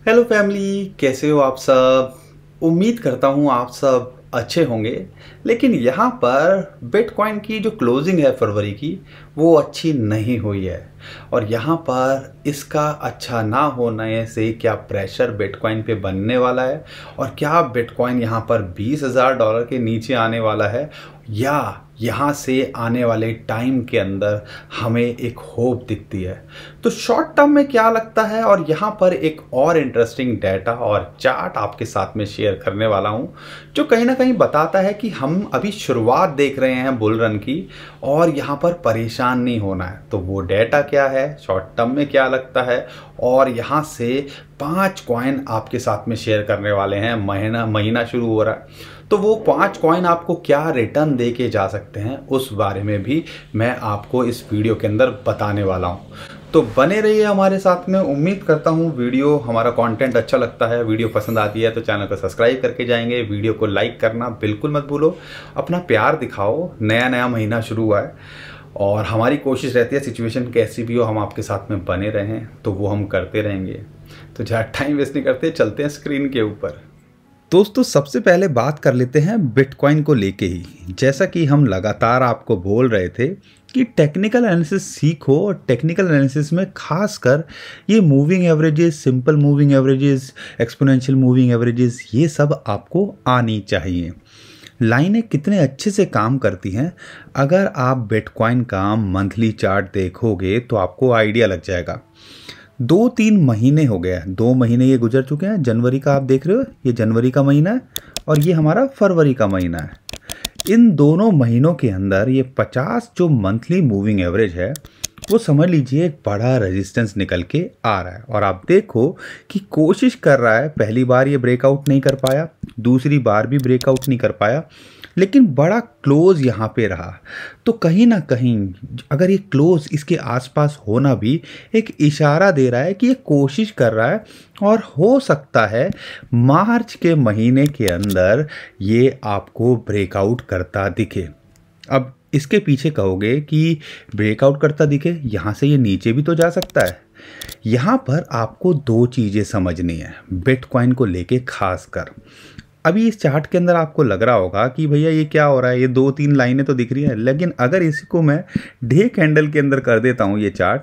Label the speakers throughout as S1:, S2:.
S1: Hello family, कैसे हो आप सब। उम्मीद करता हूँ आप सब अच्छे होंगे। लेकिन यहाँ पर बिटकॉइन की जो क्लोजिंग है फरवरी की, वो अच्छी नहीं हुई है। और यहाँ पर इसका अच्छा ना होने से क्या प्रेशर बिटकॉइन पे बनने वाला है, और क्या बिटकॉइन यहाँ पर $20,000 के नीचे आने वाला है, या यहाँ से आने वाले टाइम के अंदर हमें एक होप दिखती है। तो शॉर्ट टर्म में क्या लगता है, और यहाँ पर एक और इंटरेस्टिंग डेटा और चार्ट आपके साथ में शेयर करने वाला हूँ, जो कहीं ना कहीं बताता है कि हम अभी शुरुआत देख रहे हैं बुल रन की, और यहाँ पर परेशान नहीं होना है। तो वो डेटा क्या है, शॉर्ट टर्म में क्या लगता है, और यहाँ से 5 कॉइन आपके साथ में शेयर करने वाले हैं। महीना शुरू हो रहा है, तो वो 5 कॉइन आपको क्या रिटर्न दे के जा सकते हैं, उस बारे में भी मैं आपको इस वीडियो के अंदर बताने वाला हूँ। तो बने रहिए हमारे साथ में। उम्मीद करता हूँ वीडियो, हमारा कंटेंट अच्छा लगता है, वीडियो पसंद आती है तो चैनल को सब्सक्राइब करके जाएंगे। वीडियो को लाइक करना बिल्कुल मत भूलो, अपना प्यार दिखाओ। नया महीना शुरू हुआ है और हमारी कोशिश रहती है सिचुएशन कैसी भी हो, हम आपके साथ में बने रहें, तो वो हम करते रहेंगे। तो ज़्यादा टाइम वेस्ट नहीं करते, चलते हैं स्क्रीन के ऊपर। दोस्तों, सबसे पहले बात कर लेते हैं बिटकॉइन को लेके ही। जैसा कि हम लगातार आपको बोल रहे थे कि टेक्निकल एनालिसिस सीखो, और टेक्निकल एनालिसिस में खासकर ये moving averages, simple moving averages, exponential moving averages, ये सब आपको आनी चाहिए। लाइनें कितने अच्छे से काम करती हैं, अगर आप बिटकॉइन का मंथली चार्ट देखोगे तो आपको आइडिया लग जाएगा। 2-3 महीने हो गए हैं, 2 महीने ये गुजर चुके हैं। जनवरी का आप देख रहे हो, ये जनवरी का महीना है और ये हमारा फरवरी का महीना है। इन दोनों महीनों के अंदर ये 50 जो मंथली मूविंग एवरेज है, वो समझ लीजिए एक बड़ा रेजिस्टेंस निकल के आ रहा है। और आप देखो कि कोशिश कर रहा है, पहली बार ये ब्रेकआउट नहीं कर पाया, दूसरी बार भी ब्रेकआउट नहीं कर पाया, लेकिन बड़ा क्लोज यहाँ पे रहा। तो कहीं ना कहीं अगर ये क्लोज इसके आसपास होना भी एक इशारा दे रहा है कि ये कोशिश कर रहा है, और हो सकता है मार्च के महीने के अंदर ये आपको ब्रेकआउट करता दिखे। अब इसके पीछे कहोगे कि ब्रेकआउट करता दिखे, यहाँ से ये नीचे भी तो जा सकता है। यहाँ पर आपको 2 चीज़ें समझनी है बिटकॉइन को लेके खासकर। अभी इस चार्ट के अंदर आपको लग रहा होगा कि भैया ये क्या हो रहा है, ये 2-3 लाइनें तो दिख रही हैं, लेकिन अगर इसको मैं डे कैंडल के अंदर कर देता हूँ ये चार्ट,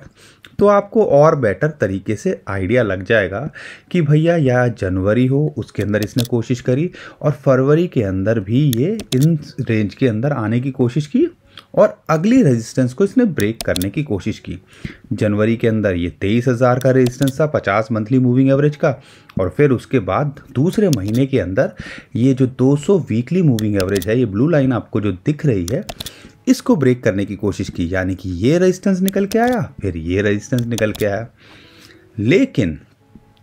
S1: तो आपको और बेटर तरीके से आइडिया लग जाएगा कि भैया या जनवरी हो उसके अंदर इसने कोशिश करी, और फरवरी के अंदर भी ये इन रेंज के अंदर आने की कोशिश की, और अगली रेजिस्टेंस को इसने ब्रेक करने की कोशिश की। जनवरी के अंदर ये 23,000 का रेजिस्टेंस था 50 मंथली मूविंग एवरेज का, और फिर उसके बाद दूसरे महीने के अंदर ये जो 200 वीकली मूविंग एवरेज है, ये ब्लू लाइन आपको जो दिख रही है, इसको ब्रेक करने की कोशिश की। यानी कि ये रेजिस्टेंस निकल के आया, फिर ये रेजिस्टेंस निकल के आया। लेकिन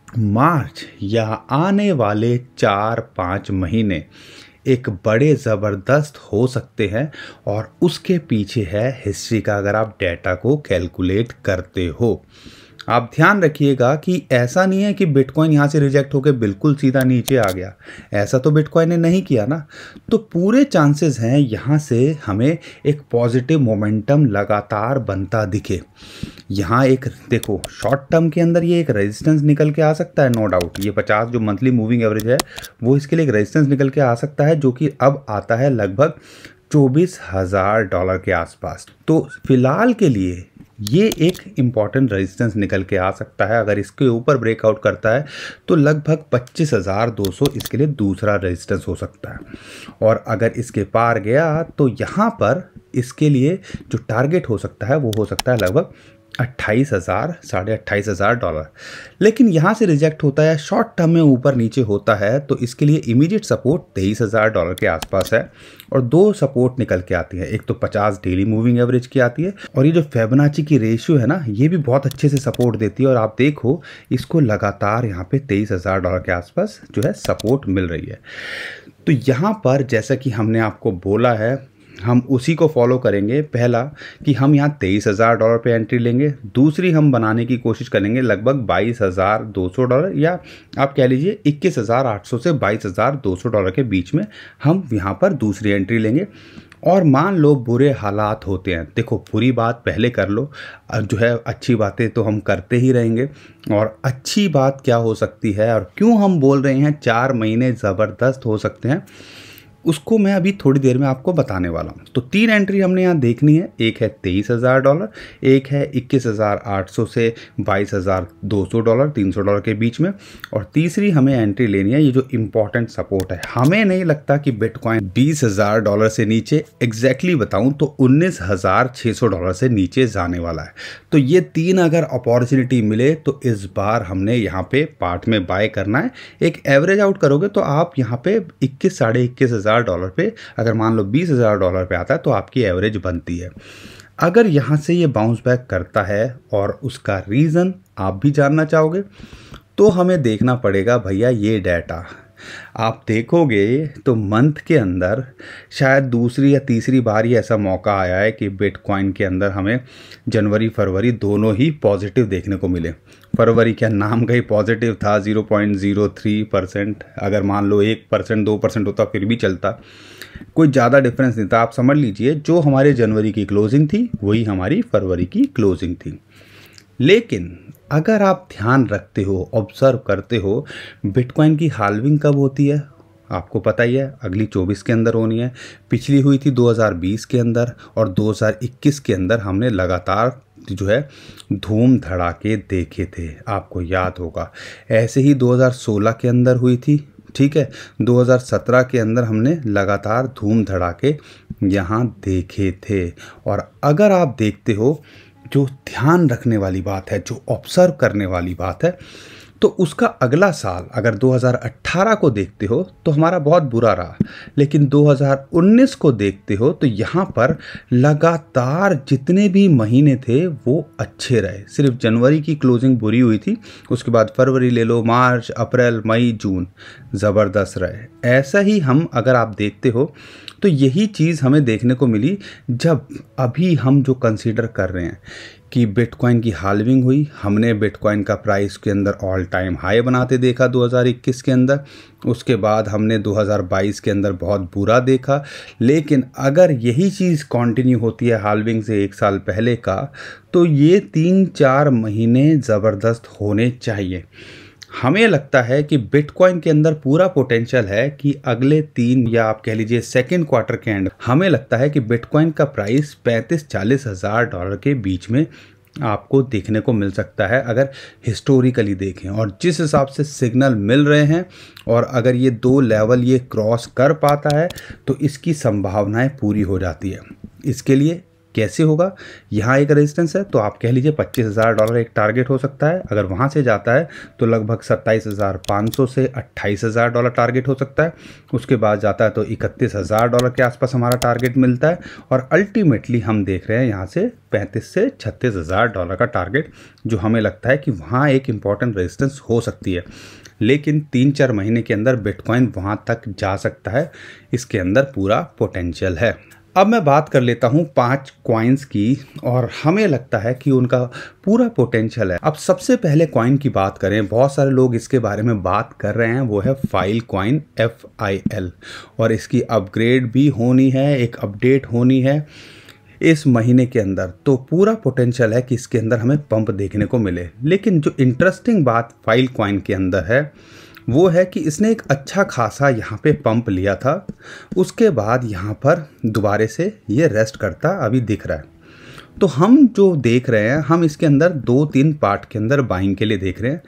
S1: मार्च या आने वाले 4-5 महीने एक बड़े ज़बरदस्त हो सकते हैं, और उसके पीछे है हिस्ट्री का, अगर आप डेटा को कैलकुलेट करते हो। आप ध्यान रखिएगा कि ऐसा नहीं है कि बिटकॉइन यहाँ से रिजेक्ट होकर बिल्कुल सीधा नीचे आ गया, ऐसा तो बिटकॉइन ने नहीं किया ना। तो पूरे चांसेस हैं यहाँ से हमें एक पॉजिटिव मोमेंटम लगातार बनता दिखे। यहाँ एक देखो, शॉर्ट टर्म के अंदर ये एक रेजिस्टेंस निकल के आ सकता है, नो डाउट। ये 50 जो मंथली मूविंग एवरेज है, वो इसके लिए एक रेजिस्टेंस निकल के आ सकता है, जो कि अब आता है लगभग $24,000 के आसपास। तो फिलहाल के लिए ये एक इम्पॉर्टेंट रेजिस्टेंस निकल के आ सकता है। अगर इसके ऊपर ब्रेकआउट करता है तो लगभग 25,200 इसके लिए दूसरा रेजिस्टेंस हो सकता है। और अगर इसके पार गया तो यहाँ पर इसके लिए जो टारगेट हो सकता है वो हो सकता है लगभग 28,000, $28,500। लेकिन यहाँ से रिजेक्ट होता है, शॉर्ट टर्म में ऊपर नीचे होता है, तो इसके लिए इमीडिएट सपोर्ट $23,000 के आसपास है। और 2 सपोर्ट निकल के आती है, एक तो 50 डेली मूविंग एवरेज की आती है, और ये जो फिबोनाची की रेशियो है ना, ये भी बहुत अच्छे से सपोर्ट देती है। और आप देखो इसको लगातार यहाँ पे $23,000 के आसपास जो है सपोर्ट मिल रही है। तो यहाँ पर जैसा कि हमने आपको बोला है, हम उसी को फॉलो करेंगे। पहला कि हम यहाँ $23,000 पे एंट्री लेंगे, दूसरी हम बनाने की कोशिश करेंगे लगभग $22,200, या आप कह लीजिए 21,800 से $22,200 के बीच में हम यहाँ पर दूसरी एंट्री लेंगे। और मान लो बुरे हालात होते हैं, देखो बुरी बात पहले कर लो, जो है अच्छी बातें तो हम करते ही रहेंगे। और अच्छी बात क्या हो सकती है और क्यों हम बोल रहे हैं 4 महीने ज़बरदस्त हो सकते हैं, उसको मैं अभी थोड़ी देर में आपको बताने वाला हूँ। तो 3 एंट्री हमने यहाँ देखनी है। एक है $23,000, एक है 21,800 से $22,200, $300 के बीच में, और तीसरी हमें एंट्री लेनी है ये जो इम्पोर्टेंट सपोर्ट है। हमें नहीं लगता कि बिटकॉइन $20,000 से नीचे, एग्जैक्टली बताऊँ तो $19,600 से नीचे जाने वाला है। तो ये 3 अगर अपॉर्चुनिटी मिले तो इस बार हमने यहाँ पे पार्ट में बाय करना है। एक एवरेज आउट करोगे तो आप यहाँ पे 21 साढ़े $21,000 पे, अगर मान लो $20,000 पे आता है तो आपकी एवरेज बनती है। अगर यहाँ से ये बाउंस बैक करता है और उसका रीज़न आप भी जानना चाहोगे तो हमें देखना पड़ेगा भैया ये डाटा। आप देखोगे तो मंथ के अंदर शायद दूसरी या तीसरी बार ही ऐसा मौका आया है कि बिटकॉइन के अंदर हमें जनवरी फरवरी दोनों ही पॉजिटिव देखने को मिले। फरवरी क्या नाम का ही पॉजिटिव था 0.03%, अगर मान लो 1% 2% होता फिर भी चलता, कोई ज़्यादा डिफरेंस नहीं था। आप समझ लीजिए जो हमारे जनवरी की क्लोजिंग थी वही हमारी फरवरी की क्लोजिंग थी। लेकिन अगर आप ध्यान रखते हो, ऑब्जर्व करते हो, बिटकॉइन की हाल्विंग कब होती है आपको पता ही है, अगली 24 के अंदर होनी है। पिछली हुई थी 2020 के अंदर, और 2021 के अंदर हमने लगातार जो है धूम धड़ाके देखे थे, आपको याद होगा। ऐसे ही 2016 के अंदर हुई थी, ठीक है। 2017 के अंदर हमने लगातार धूम धड़ाके यहाँ देखे थे। और अगर आप देखते हो, जो ध्यान रखने वाली बात है, जो ऑब्जर्व करने वाली बात है, तो उसका अगला साल अगर 2018 को देखते हो तो हमारा बहुत बुरा रहा, लेकिन 2019 को देखते हो तो यहाँ पर लगातार जितने भी महीने थे वो अच्छे रहे। सिर्फ जनवरी की क्लोजिंग बुरी हुई थी, उसके बाद फरवरी ले लो, मार्च, अप्रैल, मई, जून ज़बरदस्त रहे। ऐसा ही हम अगर आप देखते हो तो यही चीज़ हमें देखने को मिली जब अभी हम जो कंसीडर कर रहे हैं कि बिटकॉइन की हाल्विंग हुई। हमने बिटकॉइन का प्राइस के अंदर ऑल टाइम हाई बनाते देखा 2021 के अंदर, उसके बाद हमने 2022 के अंदर बहुत बुरा देखा। लेकिन अगर यही चीज़ कंटिन्यू होती है हाल्विंग से 1 साल पहले का, तो ये 3-4 महीने ज़बरदस्त होने चाहिए। हमें लगता है कि बिटकॉइन के अंदर पूरा पोटेंशियल है कि अगले 3 या आप कह लीजिए सेकेंड क्वार्टर के एंड, हमें लगता है कि बिटकॉइन का प्राइस 35-40 हज़ार डॉलर के बीच में आपको देखने को मिल सकता है अगर हिस्टोरिकली देखें। और जिस हिसाब से सिग्नल मिल रहे हैं, और अगर ये 2 लेवल ये क्रॉस कर पाता है तो इसकी संभावनाएं पूरी हो जाती है। इसके लिए कैसे होगा, यहाँ एक रेजिस्टेंस है तो आप कह लीजिए $25,000 एक टारगेट हो सकता है। अगर वहाँ से जाता है तो लगभग 27,500 से $28,000 टारगेट हो सकता है। उसके बाद जाता है तो $31,000 के आसपास हमारा टारगेट मिलता है। और अल्टीमेटली हम देख रहे हैं यहाँ से $35,000 से $36,000 का टारगेट, जो हमें लगता है कि वहाँ एक इम्पॉर्टेंट रेजिस्टेंस हो सकती है। लेकिन 3-4 महीने के अंदर बिटकॉइन वहाँ तक जा सकता है, इसके अंदर पूरा पोटेंशियल है। अब मैं बात कर लेता हूँ 5 कॉइन्स की, और हमें लगता है कि उनका पूरा पोटेंशियल है। अब सबसे पहले कॉइन की बात करें, बहुत सारे लोग इसके बारे में बात कर रहे हैं, वो है फाइल कॉइन FIL, और इसकी अपग्रेड भी होनी है, एक अपडेट होनी है इस महीने के अंदर। तो पूरा पोटेंशियल है कि इसके अंदर हमें पंप देखने को मिले। लेकिन जो इंटरेस्टिंग बात फाइल कॉइन के अंदर है वो है कि इसने एक अच्छा खासा यहाँ पे पंप लिया था, उसके बाद यहाँ पर दोबारे से ये रेस्ट करता अभी दिख रहा है। तो हम जो देख रहे हैं, हम इसके अंदर 2-3 पार्ट के अंदर बाइंग के लिए देख रहे हैं।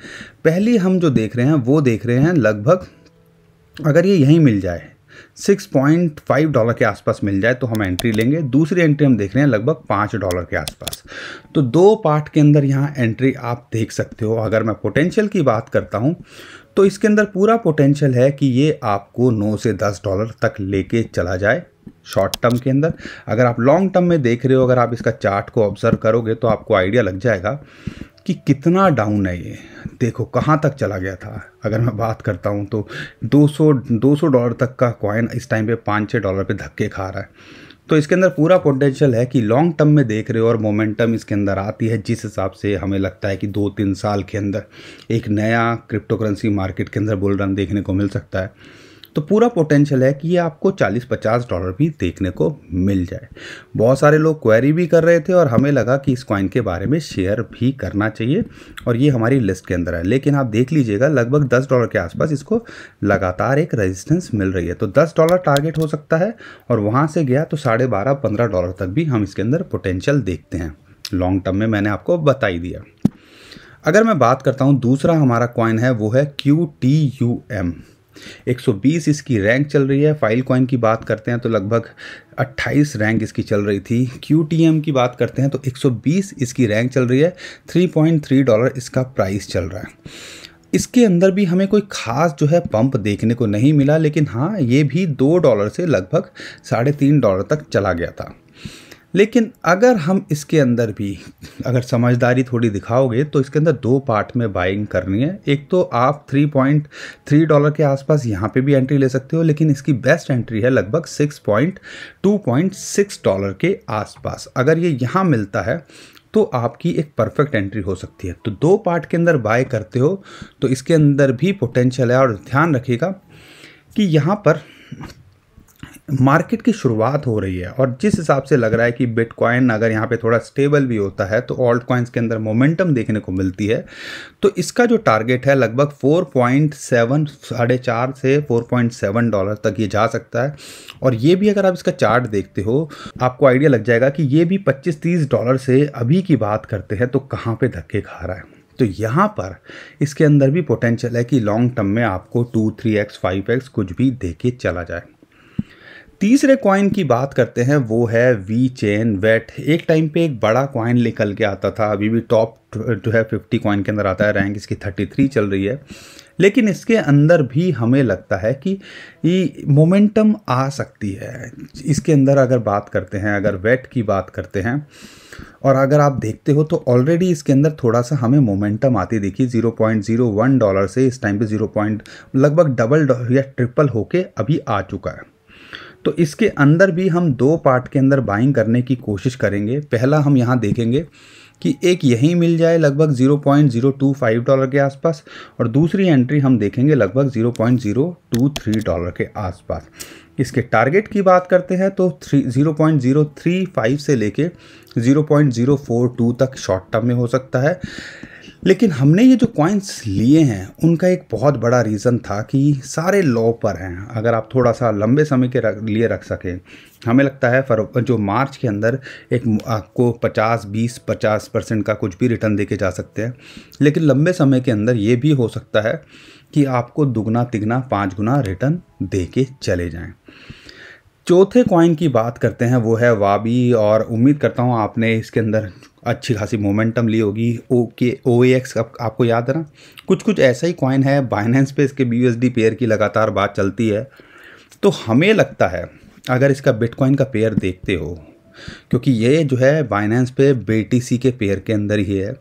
S1: पहली हम जो देख रहे हैं वो देख रहे हैं लगभग अगर ये यहीं मिल जाए $6.5 के आसपास मिल जाए तो हम एंट्री लेंगे। दूसरी एंट्री हम देख रहे हैं लगभग $5 के आसपास। तो 2 पार्ट के अंदर यहाँ एंट्री आप देख सकते हो। अगर मैं पोटेंशियल की बात करता हूँ तो इसके अंदर पूरा पोटेंशियल है कि ये आपको $9 से $10 तक लेके चला जाए शॉर्ट टर्म के अंदर। अगर आप लॉन्ग टर्म में देख रहे हो, अगर आप इसका चार्ट को ऑब्जर्व करोगे तो आपको आइडिया लग जाएगा कि कितना डाउन है ये। देखो कहाँ तक चला गया था। अगर मैं बात करता हूँ तो $200 तक का कॉइन इस टाइम पे $5-6 पे धक्के खा रहा है। तो इसके अंदर पूरा पोटेंशियल है कि लॉन्ग टर्म में देख रहे हो, और मोमेंटम इसके अंदर आती है जिस हिसाब से हमें लगता है कि 2-3 साल के अंदर एक नया क्रिप्टो करेंसी मार्केट के अंदर बुल रन देखने को मिल सकता है। तो पूरा पोटेंशियल है कि ये आपको $40-50 भी देखने को मिल जाए। बहुत सारे लोग क्वेरी भी कर रहे थे और हमें लगा कि इस कॉइन के बारे में शेयर भी करना चाहिए और ये हमारी लिस्ट के अंदर है। लेकिन आप देख लीजिएगा लगभग $10 के आसपास इसको लगातार एक रेजिस्टेंस मिल रही है। तो $10 टारगेट हो सकता है और वहाँ से गया तो $12.5-15 तक भी हम इसके अंदर पोटेंशियल देखते हैं। लॉन्ग टर्म में मैंने आपको बता ही दिया। अगर मैं बात करता हूँ दूसरा हमारा कॉइन है वो है QTUM। 120 इसकी रैंक चल रही है। फाइल कॉइन की बात करते हैं तो लगभग 28 रैंक इसकी चल रही थी। QTM की बात करते हैं तो 120 इसकी रैंक चल रही है। $3.3 इसका प्राइस चल रहा है। इसके अंदर भी हमें कोई खास जो है पंप देखने को नहीं मिला, लेकिन हाँ ये भी $2 से लगभग $3.5 तक चला गया था। लेकिन अगर हम इसके अंदर भी अगर समझदारी थोड़ी दिखाओगे तो इसके अंदर दो पार्ट में बाइंग करनी है। एक तो आप $3.3 के आसपास यहाँ पे भी एंट्री ले सकते हो, लेकिन इसकी बेस्ट एंट्री है लगभग $2.6 के आसपास। अगर ये यहाँ मिलता है तो आपकी एक परफेक्ट एंट्री हो सकती है। तो दो पार्ट के अंदर बाय करते हो तो इसके अंदर भी पोटेंशियल है। और ध्यान रखिएगा कि यहाँ पर मार्केट की शुरुआत हो रही है और जिस हिसाब से लग रहा है कि बिटकॉइन अगर यहाँ पे थोड़ा स्टेबल भी होता है तो ऑल्ट कॉइन्स के अंदर मोमेंटम देखने को मिलती है। तो इसका जो टारगेट है लगभग 4.7 से $4.7 तक ये जा सकता है। और ये भी अगर आप इसका चार्ट देखते हो आपको आइडिया लग जाएगा कि ये भी $25-30 से अभी की बात करते हैं तो कहाँ पे धक्के खा रहा है। तो यहाँ पर इसके अंदर भी पोटेंशियल है कि लॉन्ग टर्म में आपको 2-3x 5x कुछ भी देके चला जाए। तीसरे कॉइन की बात करते हैं वो है VChain वेट। एक टाइम पे एक बड़ा कॉइन निकल के आता था, अभी भी टॉप जो है 50 कॉइन के अंदर आता है। रैंक इसकी 33 चल रही है, लेकिन इसके अंदर भी हमें लगता है कि ये मोमेंटम आ सकती है। इसके अंदर अगर बात करते हैं, अगर वेट की बात करते हैं और अगर आप देखते हो तो ऑलरेडी इसके अंदर थोड़ा सा हमें मोमेंटम आती देखिए। $0.01 से इस टाइम पे लगभग डबल या ट्रिपल होके अभी आ चुका है। तो इसके अंदर भी हम दो पार्ट के अंदर बाइंग करने की कोशिश करेंगे। पहला हम यहाँ देखेंगे कि एक यहीं मिल जाए लगभग $0.025 के आसपास और दूसरी एंट्री हम देखेंगे लगभग $0.023 के आसपास। इसके टारगेट की बात करते हैं तो 0.035 से लेके 0.042 तक शॉर्ट टर्म में हो सकता है। लेकिन हमने ये जो कॉइन्स लिए हैं उनका एक बहुत बड़ा रीज़न था कि सारे लो पर हैं। अगर आप थोड़ा सा लंबे समय के लिए रख सकें, हमें लगता है जो मार्च के अंदर एक आपको 50% का कुछ भी रिटर्न देके जा सकते हैं। लेकिन लंबे समय के अंदर ये भी हो सकता है कि आपको दुगना तिगना 5 गुना रिटर्न देके चले जाएं। चौथे कॉइन की बात करते हैं वो है वाबी और उम्मीद करता हूँ आपने इसके अंदर अच्छी खासी मोमेंटम ली होगी। OAX आपको याद है ना, कुछ ऐसा ही कॉइन है। बाइनेंस पे इसके BUSD पेयर की लगातार बात चलती है। तो हमें लगता है अगर इसका बिटकॉइन का पेयर देखते हो, क्योंकि ये जो है बाइनेंस पे BTC के पेयर के अंदर ही है,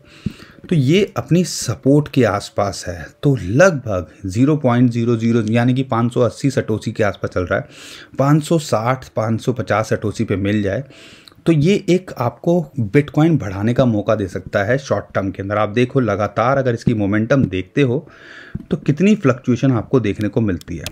S1: तो ये अपनी सपोर्ट के आसपास है। तो लगभग 0.00 यानी कि 580 सटोसी के आसपास चल रहा है। 560-550 सटोसी पे मिल जाए तो ये एक आपको बिटकॉइन बढ़ाने का मौका दे सकता है शॉर्ट टर्म के अंदर। आप देखो लगातार अगर इसकी मोमेंटम देखते हो तो कितनी फ्लक्चुएशन आपको देखने को मिलती है।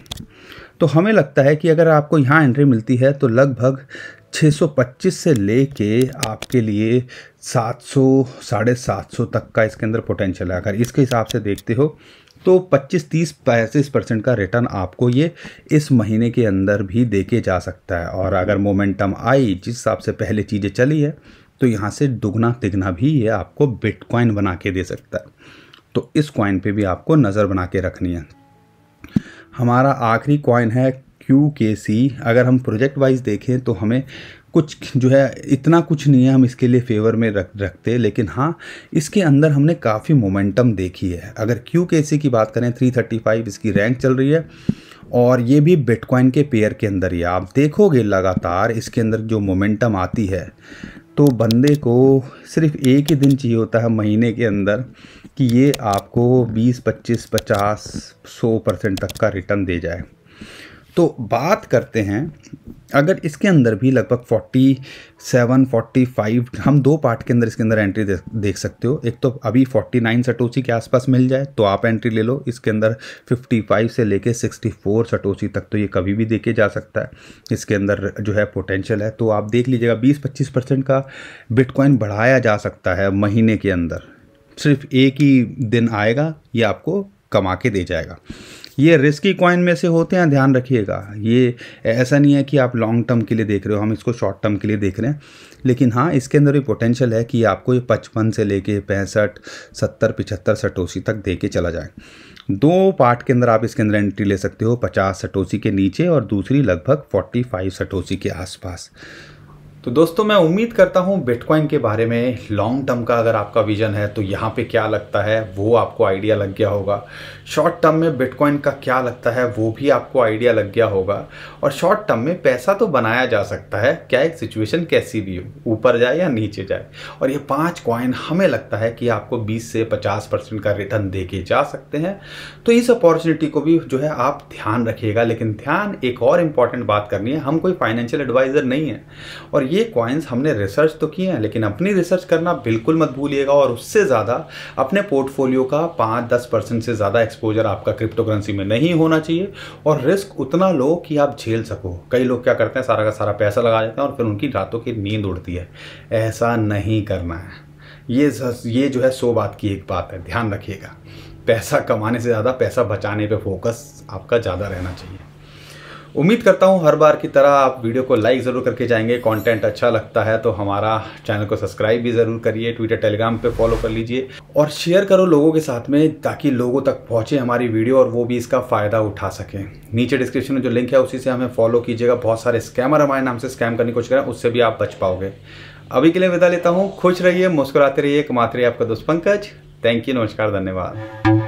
S1: तो हमें लगता है कि अगर आपको यहाँ एंट्री मिलती है तो लगभग 625 से लेके आपके लिए 700-750 तक का इसके अंदर पोटेंशियल है। अगर इसके हिसाब से देखते हो तो 25-30-35% का रिटर्न आपको ये इस महीने के अंदर भी देके जा सकता है। और अगर मोमेंटम आई जिस हिसाब से पहले चीज़ें चली है तो यहाँ से दुगना तिगना भी ये आपको बिटकॉइन बना के दे सकता है। तो इस कॉइन पे भी आपको नज़र बना के रखनी है। हमारा आखिरी कॉइन है QKC। अगर हम प्रोजेक्ट वाइज देखें तो हमें कुछ जो है इतना कुछ नहीं है हम इसके लिए फेवर में रखते, लेकिन हाँ इसके अंदर हमने काफ़ी मोमेंटम देखी है। अगर QKC की बात करें 335 इसकी रैंक चल रही है और ये भी बिटकॉइन के पेयर के अंदर ही। आप देखोगे लगातार इसके अंदर जो मोमेंटम आती है तो बंदे को सिर्फ एक ही दिन चाहिए होता है महीने के अंदर कि ये आपको 20-25-50-100% तक का रिटर्न दे जाए। तो बात करते हैं, अगर इसके अंदर भी लगभग 47 45 हम दो पार्ट के अंदर इसके अंदर एंट्री देख सकते हो। एक तो अभी 49 सटोशी के आसपास मिल जाए तो आप एंट्री ले लो। इसके अंदर 55 से लेके 64 सटोशी तक तो ये कभी भी देखे जा सकता है। इसके अंदर जो है पोटेंशियल है, तो आप देख लीजिएगा 20-25% का बिटकॉइन बढ़ाया जा सकता है महीने के अंदर। सिर्फ एक ही दिन आएगा, ये आपको कमा के दे जाएगा। ये रिस्की कॉइन में से होते हैं, ध्यान रखिएगा। ये ऐसा नहीं है कि आप लॉन्ग टर्म के लिए देख रहे हो, हम इसको शॉर्ट टर्म के लिए देख रहे हैं। लेकिन हाँ, इसके अंदर भी पोटेंशियल है कि आपको ये 55 से लेके 65 70 75 सटोशी तक दे के चला जाए। दो पार्ट के अंदर आप इसके अंदर एंट्री ले सकते हो, 50 सटोशी के नीचे और दूसरी लगभग 45 सटोशी के आसपास। तो दोस्तों, मैं उम्मीद करता हूँ बिटकॉइन के बारे में लॉन्ग टर्म का अगर आपका विजन है तो यहाँ पे क्या लगता है वो आपको आइडिया लग गया होगा। शॉर्ट टर्म में बिटकॉइन का क्या लगता है वो भी आपको आइडिया लग गया होगा। और शॉर्ट टर्म में पैसा तो बनाया जा सकता है, क्या एक सिचुएशन कैसी भी हो, ऊपर जाए या नीचे जाए। और ये 5 कॉइन हमें लगता है कि आपको 20 से 50% का रिटर्न दे के जा सकते हैं। तो इस अपॉर्चुनिटी को भी जो है आप ध्यान रखिएगा। लेकिन ध्यान एक और इम्पॉर्टेंट बात करनी है, हम कोई फाइनेंशियल एडवाइज़र नहीं है। और ये कॉइन्स हमने रिसर्च तो किए हैं, लेकिन अपनी रिसर्च करना बिल्कुल मत भूलिएगा। और उससे ज़्यादा अपने पोर्टफोलियो का 5-10% से ज़्यादा एक्सपोजर आपका क्रिप्टो करेंसी में नहीं होना चाहिए। और रिस्क उतना लो कि आप झेल सको। कई लोग क्या करते हैं, सारा का सारा पैसा लगा देते हैं और फिर उनकी रातों की नींद उड़ती है। ऐसा नहीं करना है। ये जो है 100 बात की एक बात है, ध्यान रखिएगा। पैसा कमाने से ज़्यादा पैसा बचाने पे फोकस आपका ज़्यादा रहना चाहिए। उम्मीद करता हूँ हर बार की तरह आप वीडियो को लाइक ज़रूर करके जाएंगे। कंटेंट अच्छा लगता है तो हमारा चैनल को सब्सक्राइब भी ज़रूर करिए। ट्विटर टेलीग्राम पे फॉलो कर लीजिए और शेयर करो लोगों के साथ में, ताकि लोगों तक पहुँचे हमारी वीडियो और वो भी इसका फ़ायदा उठा सकें। नीचे डिस्क्रिप्शन में जो लिंक है उसी से हमें फॉलो कीजिएगा। बहुत सारे स्कैमर हमारे नाम से स्कैम करने की कोशिश करें, उससे भी आप बच पाओगे। अभी के लिए विदा लेता हूँ। खुश रहिए, मुस्कुराते रहिए, कमाते रहिए। आपका दोस्त पंकज। थैंक यू, नमस्कार, धन्यवाद।